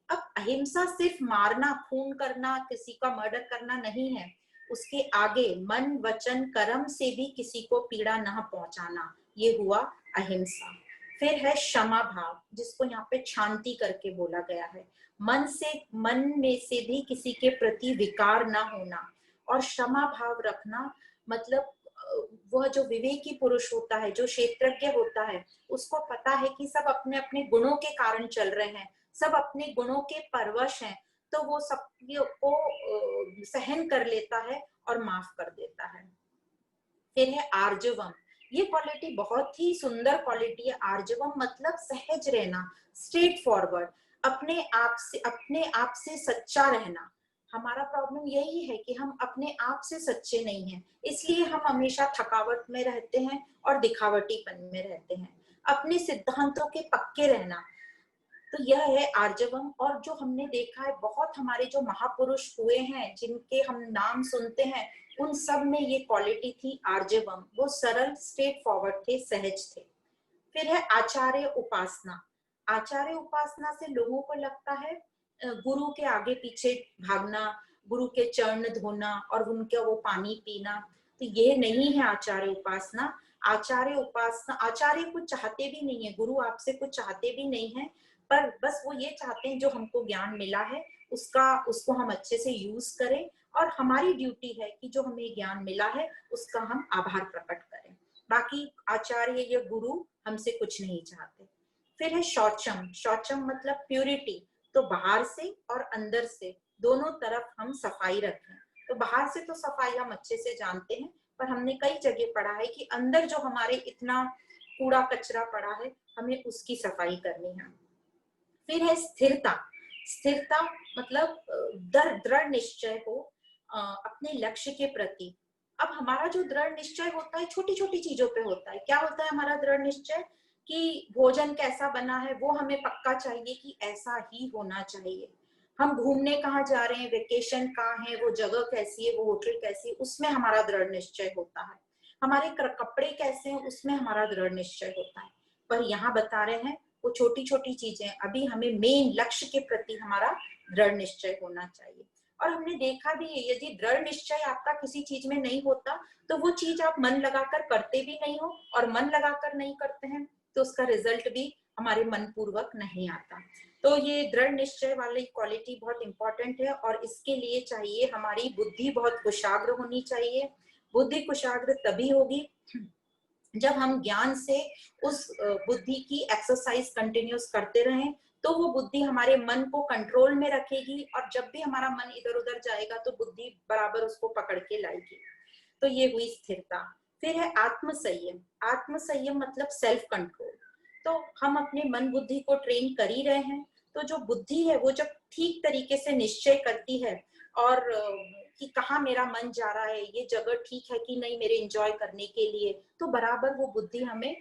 अब अहिंसा सिर्फ मारना, खून करना, किसी का मर्डर करना नहीं है। उसके आगे मन, वचन, कर्म से भी किसी को पीड़ा न पहुंचाना, ये हुआ अहिंसा। फिर है क्षमा भाव, जिसको यहाँ पे शांति करके बोला गया है। मन में से भी किसी के प्रति विकार ना होना, और क्षमा भाव रखना मतलब वह जो विवेकी पुरुष होता है, जो क्षेत्रज्ञ होता है, उसको पता है कि सब अपने अपने गुणों के कारण चल रहे हैं, सब अपने गुणों के परवश हैं, तो वो सबको सहन कर लेता है और माफ कर देता है। फिर है आर्जवम। ये क्वालिटी बहुत ही सुंदर क्वालिटी है। आर्जवम मतलब सहज रहना, स्ट्रेट फॉरवर्ड, अपने आप से सच्चा रहना। हमारा प्रॉब्लम यही है कि हम अपने आप से सच्चे नहीं हैं, इसलिए हम हमेशा थकावट में रहते हैं और दिखावटीपन में रहते हैं। अपने सिद्धांतों के पक्के रहना, तो यह है आर्जवम। और जो हमने देखा है, बहुत हमारे जो महापुरुष हुए हैं, जिनके हम नाम सुनते हैं, उन सब में ये क्वालिटी थी आर्जवम। वो सरल, स्ट्रेट फॉरवर्ड थे, सहज थे। फिर है आचार्य उपासना। आचार्य उपासना से लोगों को लगता है गुरु के आगे पीछे भागना, गुरु के चरण धोना और उनका वो पानी पीना, तो ये नहीं है आचार्य उपासना। आचार्य उपासना, आचार्य कुछ चाहते भी नहीं है, गुरु आपसे कुछ चाहते भी नहीं है, पर बस वो ये चाहते हैं जो हमको ज्ञान मिला है उसको हम अच्छे से यूज करें, और हमारी ड्यूटी है कि जो हमें ज्ञान मिला है उसका हम आभार प्रकट करें। बाकी आचार्य या गुरु हमसे कुछ नहीं चाहते। फिर है शौचम। शौचम मतलब प्यूरिटी, तो बाहर से और अंदर से दोनों तरफ हम सफाई रखें। तो बाहर से तो सफाई हम अच्छे से जानते हैं, पर हमने कई जगह पढ़ा है कि अंदर जो हमारे इतना कूड़ा कचरा पड़ा है, हमें उसकी सफाई करनी है। फिर है स्थिरता। स्थिरता मतलब दृढ़ निश्चय हो अपने लक्ष्य के प्रति। अब हमारा जो दृढ़ निश्चय होता है छोटी छोटी चीजों पे होता है। क्या होता है हमारा दृढ़ निश्चय? कि भोजन कैसा बना है वो हमें पक्का चाहिए कि ऐसा ही होना चाहिए। हम घूमने कहाँ जा रहे हैं, वेकेशन कहाँ है, वो जगह कैसी है, वो होटल कैसी है, उसमें हमारा दृढ़ निश्चय होता है। हमारे कपड़े कैसे हैं, उसमें हमारा दृढ़ निश्चय होता है। पर यहाँ बता रहे हैं वो छोटी छोटी चीजें, अभी हमें मेन लक्ष्य के प्रति हमारा दृढ़ निश्चय होना चाहिए। और हमने देखा भी है, यदि दृढ़ निश्चय आपका किसी चीज में नहीं होता तो वो चीज आप मन लगाकर करते भी नहीं हो, और मन लगाकर नहीं करते हैं तो उसका रिजल्ट भी हमारे मन पूर्वक नहीं आता। तो ये दृढ़ निश्चय वाली क्वालिटी बहुत इंपॉर्टेंट है, और इसके लिए चाहिए हमारी बुद्धि बहुत कुशाग्र होनी चाहिए। बुद्धि कुशाग्र तभी होगी जब हम ज्ञान से उस बुद्धि की एक्सरसाइज कंटिन्यूस करते रहें, तो वो बुद्धि हमारे मन को कंट्रोल में रखेगी, और जब भी हमारा मन इधर उधर जाएगा तो बुद्धि बराबर उसको पकड़ के लाएगी। तो ये हुई स्थिरता। फिर है आत्म संयम। आत्म संयम मतलब सेल्फ कंट्रोल। तो हम अपने मन बुद्धि को ट्रेन कर ही रहे हैं, तो जो बुद्धि है वो जब ठीक तरीके से निश्चय करती है और कि कहाँ मेरा मन जा रहा है, ये जगह ठीक है कि नहीं मेरे एंजॉय करने के लिए, तो बराबर वो बुद्धि हमें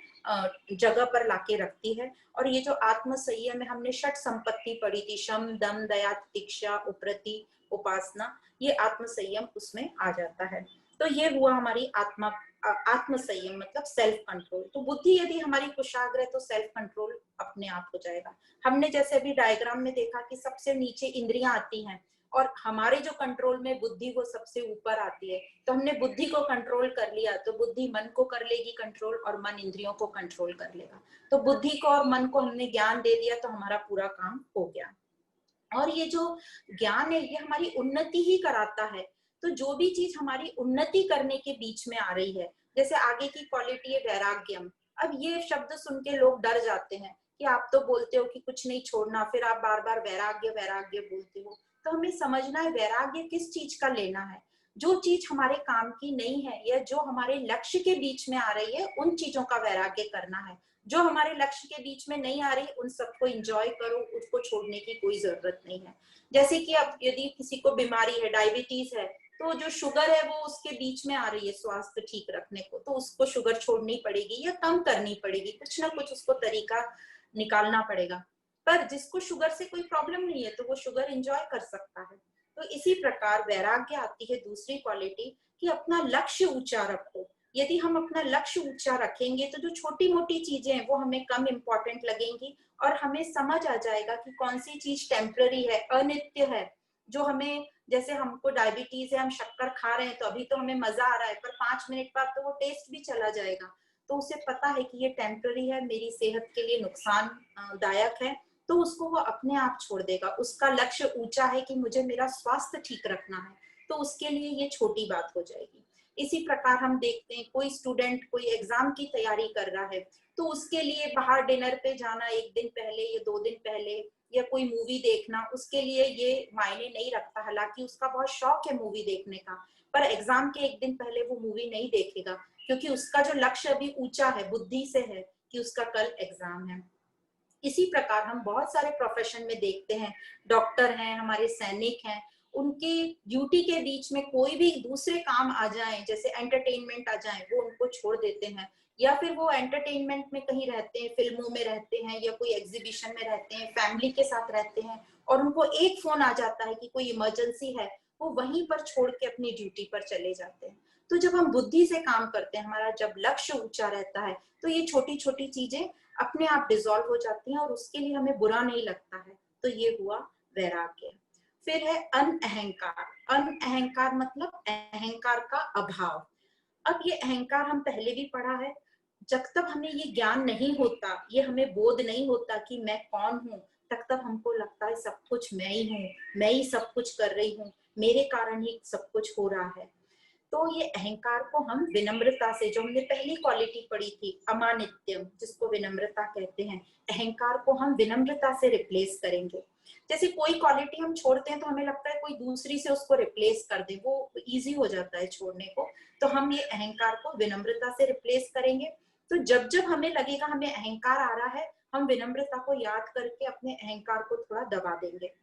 जगह पर लाके रखती है। और ये जो आत्म संयम है, हमने षट संपत्ति पढ़ी थी, शम दम दया तितिक्षा उप्रति उपासना, ये आत्म संयम उसमें आ जाता है। तो ये हुआ हमारी आत्म संयम मतलब सेल्फ कंट्रोल। तो बुद्धि यदि हमारी कुशाग्र है तो सेल्फ कंट्रोल अपने आप हो जाएगा। हमने जैसे अभी डायग्राम में देखा कि सबसे नीचे इंद्रियां आती हैं, और हमारे जो कंट्रोल में बुद्धि वो सबसे ऊपर आती है। तो हमने बुद्धि को कंट्रोल कर लिया तो बुद्धि मन को कर लेगी कंट्रोल, और मन इंद्रियों को कंट्रोल कर लेगा। तो बुद्धि को और मन को हमने ज्ञान दे दिया तो हमारा पूरा काम हो गया। और ये जो ज्ञान है ये हमारी उन्नति ही कराता है। तो जो भी चीज हमारी उन्नति करने के बीच में आ रही है, जैसे आगे की क्वालिटी है वैराग्यम। अब ये शब्द सुन के लोग डर जाते हैं कि आप तो बोलते हो कि कुछ नहीं छोड़ना, फिर आप बार बार वैराग्य वैराग्य बोलते हो। तो हमें समझना है वैराग्य किस चीज का लेना है। जो चीज हमारे काम की नहीं है या जो हमारे लक्ष्य के बीच में आ रही है, उन चीजों का वैराग्य करना है। जो हमारे लक्ष्य के बीच में नहीं आ रही उन सबको एंजॉय करो, उसको छोड़ने की कोई जरूरत नहीं है। जैसे कि अब यदि किसी को बीमारी है, डायबिटीज है, तो जो शुगर है वो उसके बीच में आ रही है स्वास्थ्य ठीक रखने को, तो उसको शुगर छोड़नी पड़ेगी या कम करनी पड़ेगी, कुछ ना कुछ उसको तरीका निकालना पड़ेगा। पर जिसको शुगर से कोई प्रॉब्लम नहीं है तो वो शुगर एंजॉय कर सकता है। तो इसी प्रकार वैराग्य आती है दूसरी क्वालिटी, कि अपना लक्ष्य ऊंचा रखो। यदि हम अपना लक्ष्य ऊंचा रखेंगे तो जो छोटी मोटी चीजें हैं वो हमें कम इम्पोर्टेंट लगेंगी और हमें समझ आ जाएगा कि कौन सी चीज टेम्पररी है, अनित्य है। जो हमें, जैसे हमको डायबिटीज है, हम शक्कर खा रहे हैं तो अभी तो हमें मजा आ रहा है, पर 5 मिनट बाद तो वो टेस्ट भी चला जाएगा। तो उसे पता है कि ये टेम्पररी है, मेरी सेहत के लिए नुकसान दायक है, तो उसको वो अपने आप छोड़ देगा। उसका लक्ष्य ऊंचा है कि मुझे मेरा स्वास्थ्य ठीक रखना है, तो उसके लिए ये छोटी बात हो जाएगी। इसी प्रकार हम देखते हैं कोई स्टूडेंट कोई एग्जाम की तैयारी कर रहा है, तो उसके लिए बाहर डिनर पे जाना 1 दिन पहले या 2 दिन पहले, या कोई मूवी देखना, उसके लिए ये मायने नहीं रखता। हालांकि उसका बहुत शौक है मूवी देखने का, पर एग्जाम के 1 दिन पहले वो मूवी नहीं देखेगा, क्योंकि उसका जो लक्ष्य अभी ऊंचा है, बुद्धि से है कि उसका कल एग्जाम है। इसी प्रकार हम बहुत सारे प्रोफेशन में देखते हैं, डॉक्टर हैं, हमारे सैनिक हैं, उनकी ड्यूटी के बीच में कोई भी दूसरे काम आ जाए, जैसे एंटरटेनमेंट आ जाए, वो उनको छोड़ देते हैं। या फिर वो एंटरटेनमेंट में कहीं रहते हैं, फिल्मों में रहते हैं या कोई एग्जीबिशन में रहते हैं, फैमिली के साथ रहते हैं, और उनको एक फोन आ जाता है कि कोई इमरजेंसी है, वो वहीं पर छोड़ के अपनी ड्यूटी पर चले जाते हैं। तो जब हम बुद्धि से काम करते हैं, हमारा जब लक्ष्य ऊंचा रहता है, तो ये छोटी छोटी चीजें अपने आप डिसॉल्व हो जाती हैं और उसके लिए हमें बुरा नहीं लगता है। तो ये हुआ वैराग्य। फिर है अनअहंकार। अनअहंकार मतलब अहंकार का अभाव। अब ये अहंकार हम पहले भी पढ़ा है। जब तक हमें ये ज्ञान नहीं होता, ये हमें बोध नहीं होता कि मैं कौन हूँ, तब तक हमको लगता है सब कुछ मैं ही हूँ, मैं ही सब कुछ कर रही हूँ, मेरे कारण ही सब कुछ हो रहा है। तो ये अहंकार को हम विनम्रता से, जो हमने पहली क्वालिटी पढ़ी थी अमानित्यम, जिसको विनम्रता कहते हैं, अहंकार को हम विनम्रता से रिप्लेस करेंगे। जैसे कोई क्वालिटी हम छोड़ते हैं तो हमें लगता है कोई दूसरी से उसको रिप्लेस कर दे, वो इजी हो जाता है छोड़ने को। तो हम ये अहंकार को विनम्रता से रिप्लेस करेंगे। तो जब जब हमें लगेगा हमें अहंकार आ रहा है, हम विनम्रता को याद करके अपने अहंकार को थोड़ा दबा देंगे।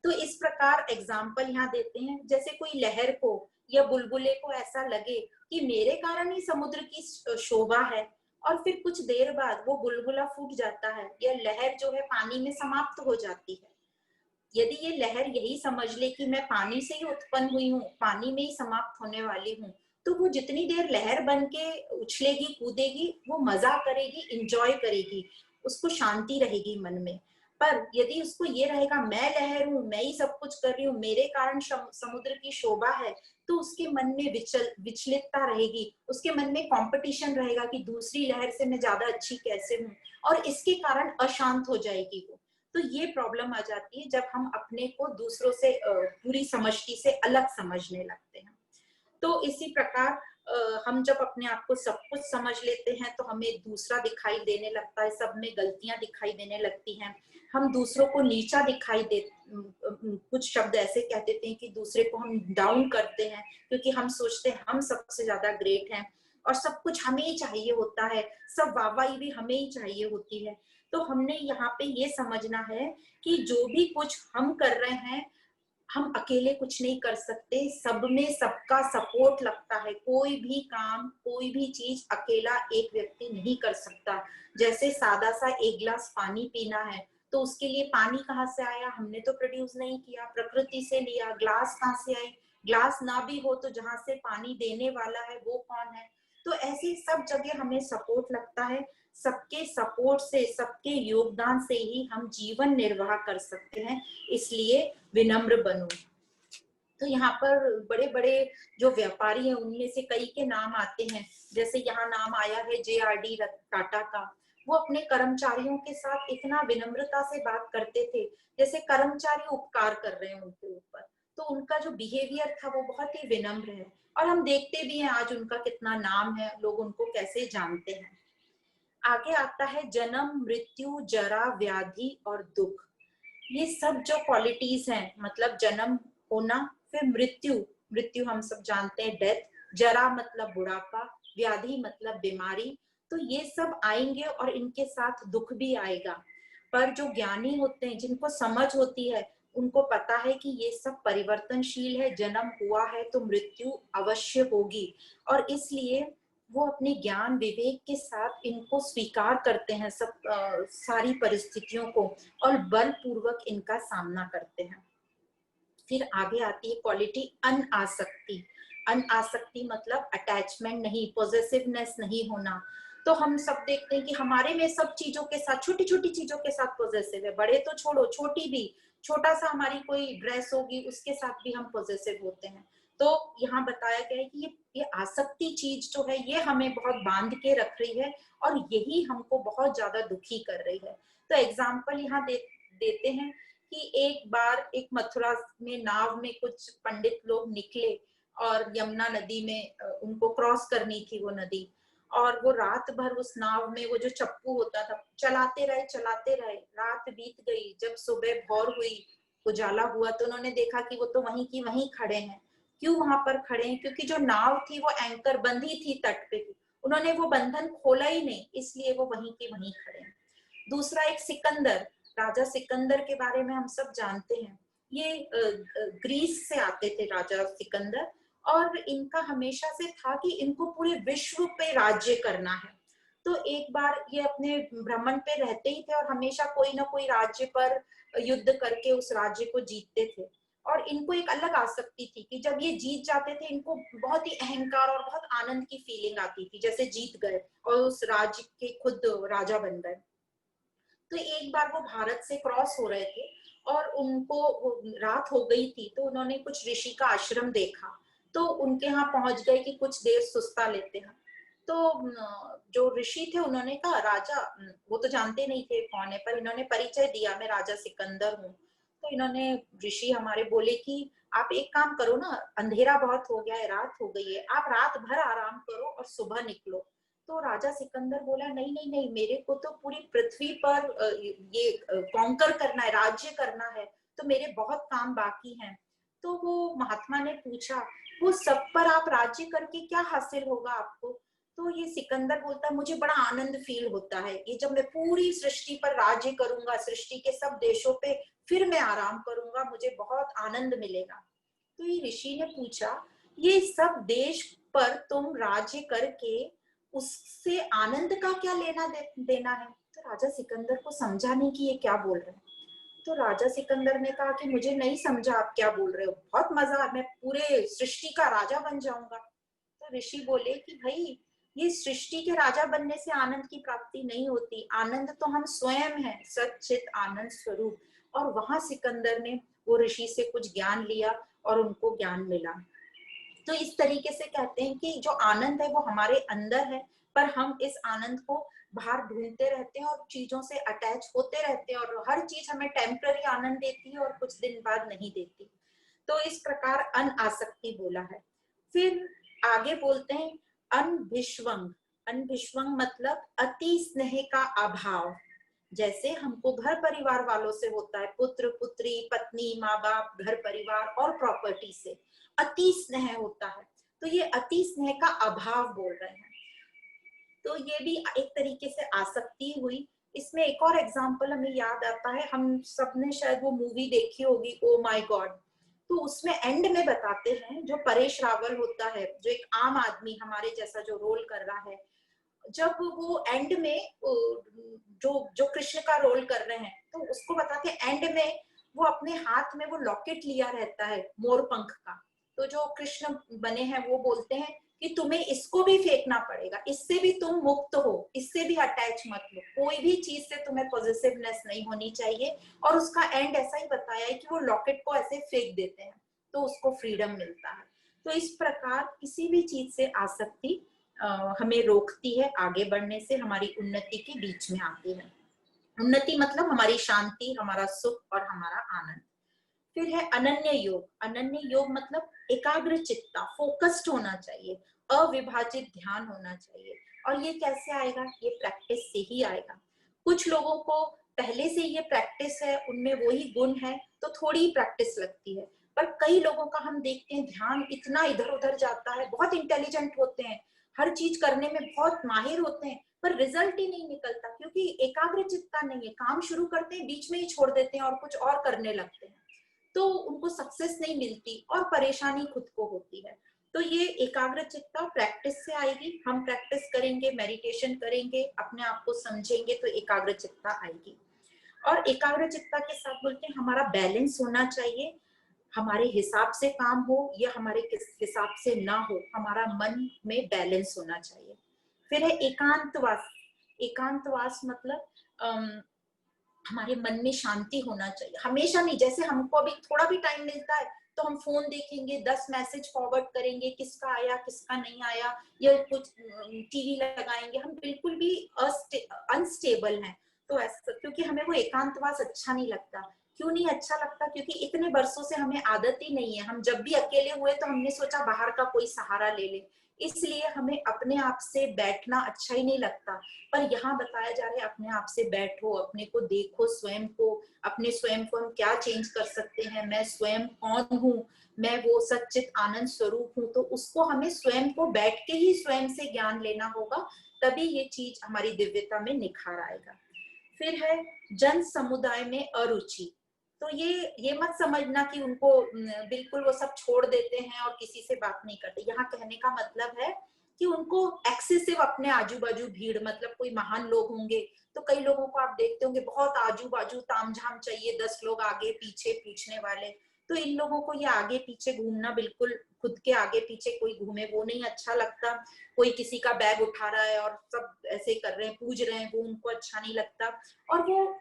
तो इस प्रकार एग्जाम्पल यहाँ देते हैं, जैसे कोई लहर को या बुलबुले को ऐसा लगे कि मेरे कारण ही समुद्र की शोभा है, और फिर कुछ देर बाद वो बुलबुला फूट जाता है या लहर जो है पानी में समाप्त हो जाती है। यदि ये लहर यही समझ ले कि मैं पानी से ही उत्पन्न हुई हूँ, पानी में ही समाप्त होने वाली हूँ, तो वो जितनी देर लहर बन के उछलेगी, कूदेगी, वो मजा करेगी, इंजॉय करेगी, उसको शांति रहेगी मन में। पर यदि उसको ये रहेगा मैं लहर हूँ, मैं ही सब कुछ कर रही हूँ, मेरे कारण समुद्र की शोभा है, तो उसके मन में विचलितता रहेगी, उसके मन में कंपटीशन रहेगा कि दूसरी लहर से मैं ज्यादा अच्छी कैसे हूँ, और इसके कारण अशांत हो जाएगी वो। तो ये प्रॉब्लम आ जाती है जब हम अपने को दूसरों से पूरी समष्टि से अलग समझने लगते हैं। तो इसी प्रकार हम जब अपने आप को सब कुछ समझ लेते हैं तो हमें दूसरा दिखाई देने लगता है, सब में गलतियां दिखाई देने लगती हैं, हम दूसरों को नीचा दिखाई दे, कुछ शब्द ऐसे कह देते हैं कि दूसरे को हम डाउन करते हैं, क्योंकि हम सोचते हैं हम सबसे ज्यादा ग्रेट हैं और सब कुछ हमें ही चाहिए होता है, सब वाहवाही भी हमें ही चाहिए होती है। तो हमने यहाँ पे ये समझना है कि जो भी कुछ हम कर रहे हैं, हम अकेले कुछ नहीं कर सकते, सब में सबका सपोर्ट लगता है। कोई भी काम, कोई भी चीज अकेला एक व्यक्ति नहीं कर सकता। जैसे सादा सा एक गिलास पानी पीना है, तो उसके लिए पानी कहाँ से आया, हमने तो प्रोड्यूस नहीं किया, प्रकृति से लिया। ग्लास कहाँ से आई, ग्लास ना भी हो तो जहां से पानी देने वाला है वो कौन है। तो ऐसे सब जगह हमें सपोर्ट लगता है, सबके सपोर्ट से, सबके योगदान से ही हम जीवन निर्वाह कर सकते हैं, इसलिए विनम्र बनो। तो यहाँ पर बड़े बड़े जो व्यापारी हैं उनमें से कई के नाम आते हैं, जैसे यहाँ नाम आया है JRD टाटा का। वो अपने कर्मचारियों के साथ इतना विनम्रता से बात करते थे, जैसे कर्मचारी उपकार कर रहे हैं उनके ऊपर, तो उनका जो बिहेवियर था वो बहुत ही विनम्र है। और हम देखते भी हैं आज उनका कितना नाम है, लोग उनको कैसे जानते हैं। आगे आता है जन्म, मृत्यु, जरा, व्याधि और दुख। ये सब जो क्वालिटीज हैं, मतलब जन्म होना, फिर मृत्यु, मृत्यु हम सब जानते हैं डेथ, जरा मतलब बुढ़ापा, व्याधि मतलब बीमारी, तो ये सब आएंगे और इनके साथ दुख भी आएगा। पर जो ज्ञानी होते हैं, जिनको समझ होती है, उनको पता है कि ये सब परिवर्तनशील है, जन्म हुआ है तो मृत्यु अवश्य होगी, और इसलिए वो अपने ज्ञान विवेक के साथ इनको स्वीकार करते हैं, सब सारी परिस्थितियों को, और बलपूर्वक इनका सामना करते हैं। फिर आगे आती है क्वालिटी अनासक्ति। अनासक्ति मतलब अटैचमेंट नहीं, पॉजेसिवनेस नहीं होना। तो हम सब देखते हैं कि हमारे में सब चीजों के साथ, छोटी छोटी चीजों के साथ पॉजेसिव है, बड़े तो छोड़ो, छोटी भी, छोटा सा हमारी कोई ड्रेस होगी उसके साथ भी हम पॉजेसिव होते हैं। तो यहाँ बताया गया है कि ये आसक्ति चीज जो है ये हमें बहुत बांध के रख रही है और यही हमको बहुत ज्यादा दुखी कर रही है। तो एग्जाम्पल यहाँ देते हैं कि एक बार एक मथुरा में नाव में कुछ पंडित लोग निकले और यमुना नदी में उनको क्रॉस करनी थी वो नदी, और वो रात भर उस नाव में वो जो चप्पू होता था चलाते रहे, रात बीत गई। जब सुबह भोर हुई, उजाला हुआ, तो उन्होंने देखा कि वो तो वहीं की वहीं खड़े हैं। क्यों वहां पर खड़े हैं? क्योंकि जो नाव थी वो एंकर बंधी थी तट पे, उन्होंने वो बंधन खोला ही नहीं, इसलिए वो वहीं के वहीं खड़े हैं। दूसरा एक सिकंदर, राजा सिकंदर के बारे में हम सब जानते हैं। ये ग्रीस से आते थे राजा सिकंदर, और इनका हमेशा से था कि इनको पूरे विश्व पे राज्य करना है। तो एक बार ये अपने भ्रमण पे रहते ही थे और हमेशा कोई ना कोई राज्य पर युद्ध करके उस राज्य को जीतते थे। और इनको एक अलग आसक्ति थी कि जब ये जीत जाते थे इनको बहुत ही अहंकार और बहुत आनंद की फीलिंग आती थी, जैसे जीत गए और उस राज्य के खुद राजा बन गए। तो एक बार वो भारत से क्रॉस हो रहे थे और उनको रात हो गई थी, तो उन्होंने कुछ ऋषि का आश्रम देखा, तो उनके यहाँ पहुंच गए कि कुछ देर सुस्ता लेते हैं। तो जो ऋषि थे उन्होंने कहा, राजा, वो तो जानते नहीं थे कौन है, पर इन्होंने परिचय दिया, मैं राजा सिकंदर हूँ। तो इन्होंने, ऋषि हमारे बोले कि आप एक काम करो ना, अंधेरा बहुत हो गया है, रात हो गई है, आप रात भर आराम करो और सुबह निकलो। तो राजा सिकंदर बोला, नहीं नहीं नहीं, मेरे को तो पूरी पृथ्वी पर ये कॉन्कर करना है, राज्य करना है, तो मेरे बहुत काम बाकी हैं। तो वो महात्मा ने पूछा, वो सब पर आप राज्य करके क्या हासिल होगा आपको? तो ये सिकंदर बोलता है, मुझे बड़ा आनंद फील होता है, ये जब मैं पूरी सृष्टि पर राज्य करूंगा, सृष्टि के सब देशों पे फिर मैं आराम करूंगा, मुझे बहुत आनंद मिलेगा। तो ये ऋषि ने पूछा, ये सब देश पर तुम राज्य करके उससे आनंद का क्या देना है? तो राजा सिकंदर को समझा नहीं कि ये क्या बोल रहे हैं। तो राजा सिकंदर ने कहा कि मुझे नहीं समझा आप क्या बोल रहे हो, बहुत मजा, मैं पूरे सृष्टि का राजा बन जाऊंगा। तो ऋषि बोले कि भाई, ये सृष्टि के राजा बनने से आनंद की प्राप्ति नहीं होती, आनंद तो हम स्वयं हैं, सच्चित आनंद स्वरूप। और वहां सिकंदर ने वो ऋषि से कुछ ज्ञान लिया और उनको ज्ञान मिला। तो इस तरीके से कहते हैं कि जो आनंद है वो हमारे अंदर है, पर हम इस आनंद को बाहर ढूंढते रहते हैं और चीजों से अटैच होते रहते हैं, और हर चीज हमें टेम्पररी आनंद देती है और कुछ दिन बाद नहीं देती। तो इस प्रकार अनासक्ति बोला है। फिर आगे बोलते हैं अनभिष्वंग। अनभिष्वंग मतलब अति स्नेह का अभाव। जैसे हमको घर परिवार वालों से होता है, पुत्र पुत्री, पत्नी, माँ बाप, घर परिवार और प्रॉपर्टी से अति स्नेह होता है, तो ये अति स्नेह का अभाव बोल रहे हैं। तो ये भी एक तरीके से आसक्ति हुई। इसमें एक और एग्जाम्पल हमें याद आता है, हम सबने शायद वो मूवी देखी होगी, ओ माय गॉड। तो उसमें एंड में बताते हैं, जो परेश रावल होता है, जो एक आम आदमी हमारे जैसा जो रोल कर रहा है, जब वो एंड में जो जो कृष्ण का रोल कर रहे हैं, तो उसको बताते हैं एंड में वो अपने हाथ में वो लॉकेट लिया रहता है मोर पंख का। तो जो कृष्ण बने हैं वो बोलते हैं कि तुम्हें इसको भी फेंकना पड़ेगा, इससे भी तुम मुक्त हो, इससे भी अटैच मत लो, कोई भी चीज से तुम्हें पॉजिटिवनेस नहीं होनी चाहिए। और उसका एंड ऐसा ही बताया है कि वो लॉकेट को ऐसे फेंक देते हैं तो उसको फ्रीडम मिलता है। तो इस प्रकार किसी भी चीज से आसक्ति हमें रोकती है आगे बढ़ने से, हमारी उन्नति के बीच में आती है। उन्नति मतलब हमारी शांति, हमारा सुख और हमारा आनंद। फिर है अनन्य योग। अनन्य योग मतलब एकाग्र चित्ता, फोकस्ड होना चाहिए, अविभाजित ध्यान होना चाहिए। और ये कैसे आएगा? ये प्रैक्टिस से ही आएगा। कुछ लोगों को पहले से ये प्रैक्टिस है, उनमें वही गुण है, तो थोड़ी प्रैक्टिस लगती है। पर कई लोगों का हम देखते हैं ध्यान इतना इधर उधर जाता है, बहुत इंटेलिजेंट होते हैं, हर चीज करने में बहुत माहिर होते हैं, पर रिजल्ट ही नहीं निकलता, क्योंकि एकाग्र चित्ता नहीं है। काम शुरू करते हैं, बीच में ही छोड़ देते हैं और कुछ और करने लगते हैं, तो उनको सक्सेस नहीं मिलती और परेशानी खुद को होती है। तो ये एकाग्र चित्ता प्रैक्टिस से आएगी। हम प्रैक्टिस करेंगे, मेडिटेशन करेंगे, अपने आप को समझेंगे, तो एकाग्र चित्ता आएगी। और एकाग्र चित्ता के साथ बोलते हैं हमारा बैलेंस होना चाहिए। हमारे हिसाब से काम हो या हमारे हिसाब से ना हो, हमारा मन में बैलेंस होना चाहिए। फिर है एकांतवास। एकांतवास मतलब हमारे मन में शांति होना चाहिए। हमेशा नहीं, जैसे हमको अभी थोड़ा भी टाइम मिलता है तो हम फोन देखेंगे, 10 मैसेज फॉरवर्ड करेंगे, किसका आया किसका नहीं आया, या कुछ टीवी लगाएंगे, हम बिल्कुल भी अनस्टेबल हैं। तो ऐसा, क्योंकि हमें वो एकांतवास अच्छा नहीं लगता। क्यों नहीं अच्छा लगता? क्योंकि इतने वर्षों से हमें आदत ही नहीं है। हम जब भी अकेले हुए तो हमने सोचा बाहर का कोई सहारा ले ले, इसलिए हमें अपने आप से बैठना अच्छा ही नहीं लगता। पर यहाँ बताया जा रहा है अपने आप से बैठो, अपने को देखो, स्वयं को, अपने स्वयं को हम क्या चेंज कर सकते हैं, मैं स्वयं कौन हूँ, मैं वो सच्चित आनंद स्वरूप हूँ। तो उसको हमें स्वयं को बैठ के ही स्वयं से ज्ञान लेना होगा, तभी ये चीज हमारी दिव्यता में निखार आएगा। फिर है जन समुदाय में अरुचि। तो ये मत समझना कि उनको बिल्कुल वो सब छोड़ देते हैं और किसी से बात नहीं करते। यहाँ कहने का मतलब है कि उनको एक्सेसिव अपने आजू बाजू भीड़, मतलब कोई महान लोग होंगे तो कई लोगों को आप देखते होंगे बहुत आजू बाजू तामझाम चाहिए, 10 लोग आगे पीछे पूछने वाले। तो इन लोगों को ये आगे पीछे घूमना, बिल्कुल खुद के आगे पीछे कोई घूमे वो नहीं अच्छा लगता। कोई किसी का बैग उठा रहा है और सब ऐसे कर रहे हैं, पूज रहे हैं, वो उनको अच्छा नहीं लगता। और वो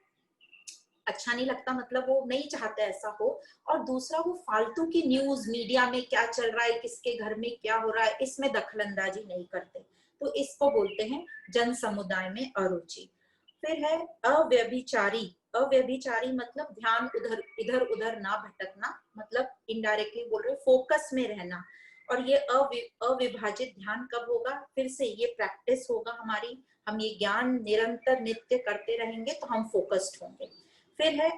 अच्छा नहीं लगता मतलब वो नहीं चाहते ऐसा हो। और दूसरा, वो फालतू की न्यूज, मीडिया में क्या चल रहा है, किसके घर में क्या हो रहा है, इसमें दखलंदाजी नहीं करते। तो इसको बोलते हैं जन समुदाय में अरुचि। फिर है अव्यभिचारी। अव्यभिचारी मतलब ध्यान उधर इधर उधर ना भटकना, मतलब इनडायरेक्टली बोल रहे फोकस में रहना। और ये अविभाजित ध्यान कब होगा? फिर से ये प्रैक्टिस होगा हमारी, हम ये ज्ञान निरंतर नित्य करते रहेंगे तो हम फोकस्ड होंगे। फिर है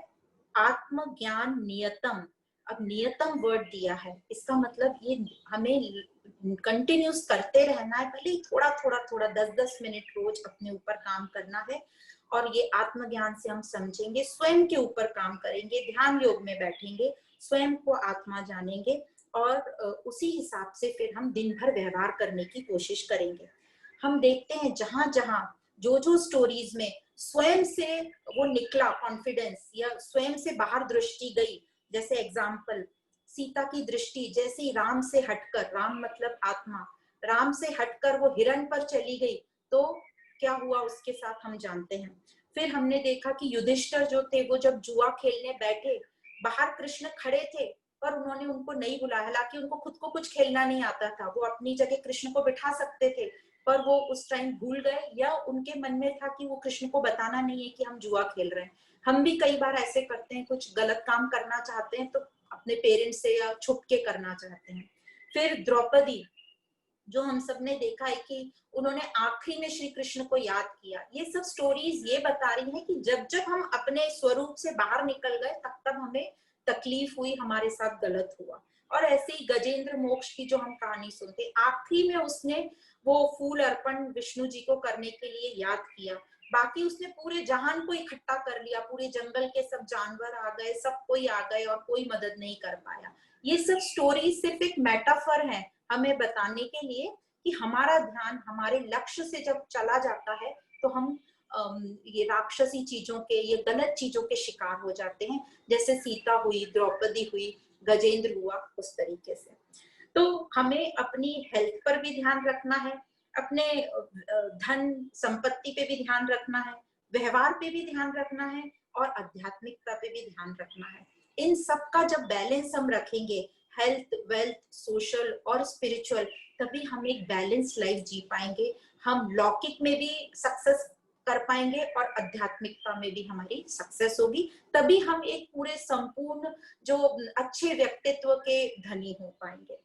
आत्मज्ञान नियतम। अब नियतम वर्ड दिया है, इसका मतलब ये हमें कंटिन्यूस करते रहना है, भले ही थोड़ा थोड़ा थोड़ा 10-10 मिनट रोज अपने ऊपर काम करना है। और ये आत्मज्ञान से हम समझेंगे, स्वयं के ऊपर काम करेंगे, ध्यान योग में बैठेंगे, स्वयं को आत्मा जानेंगे और उसी हिसाब से फिर हम दिन भर व्यवहार करने की कोशिश करेंगे। हम देखते हैं जहां जहां जो जो स्टोरीज में स्वयं से वो निकला कॉन्फिडेंस, या स्वयं से बाहर दृष्टि गई, जैसे एग्जाम्पल सीता की दृष्टि जैसे ही राम से हटकर, राम मतलब आत्मा, राम से हटकर वो हिरण पर चली गई तो क्या हुआ उसके साथ हम जानते हैं। फिर हमने देखा कि युधिष्ठिर जो थे वो जब जुआ खेलने बैठे, बाहर कृष्ण खड़े थे पर उन्होंने उनको नहीं बुलाया, हालांकि उनको खुद को कुछ खेलना नहीं आता था, वो अपनी जगह कृष्ण को बिठा सकते थे, पर वो उस टाइम भूल गए, या उनके मन में था कि वो कृष्ण को बताना नहीं है कि हम जुआ खेल रहे हैं। हम भी कई बार ऐसे करते हैं, कुछ गलत काम करना चाहते हैं तो अपने पेरेंट्स से या छुप के करना चाहते हैं। फिर द्रौपदी, जो हम सब ने देखा है कि उन्होंने आखिरी में श्री कृष्ण को याद किया। ये सब स्टोरीज ये बता रही हैं कि जब जब हम अपने स्वरूप से बाहर निकल गए तब तब हमें तकलीफ हुई, हमारे साथ गलत हुआ। और ऐसे ही गजेंद्र मोक्ष की जो हम कहानी सुनते, आखिरी में उसने वो फूल अर्पण विष्णु जी को करने के लिए याद किया, बाकी उसने पूरे जहान को इकट्ठा कर लिया, पूरे जंगल के सब जानवर आ गए, सब कोई आ गए और कोई मदद नहीं कर पाया। ये सब स्टोरी सिर्फ एक मेटाफर है हमें बताने के लिए कि हमारा ध्यान हमारे लक्ष्य से जब चला जाता है तो हम ये राक्षसी चीजों के, ये गलत चीजों के शिकार हो जाते हैं, जैसे सीता हुई, द्रौपदी हुई, गजेंद्र हुआ, उस तरीके से। तो हमें अपनी हेल्थ पर भी ध्यान रखना है, अपने धन संपत्ति पे भी ध्यान रखना है, व्यवहार पे भी ध्यान रखना है और आध्यात्मिकता पे भी ध्यान रखना है। इन सब का जब बैलेंस हम रखेंगे, हेल्थ, वेल्थ, सोशल और स्पिरिचुअल, तभी हम एक बैलेंस लाइफ जी पाएंगे। हम लौकिक में भी सक्सेस कर पाएंगे और आध्यात्मिकता में भी हमारी सक्सेस होगी, तभी हम एक पूरे संपूर्ण जो अच्छे व्यक्तित्व के धनी हो पाएंगे।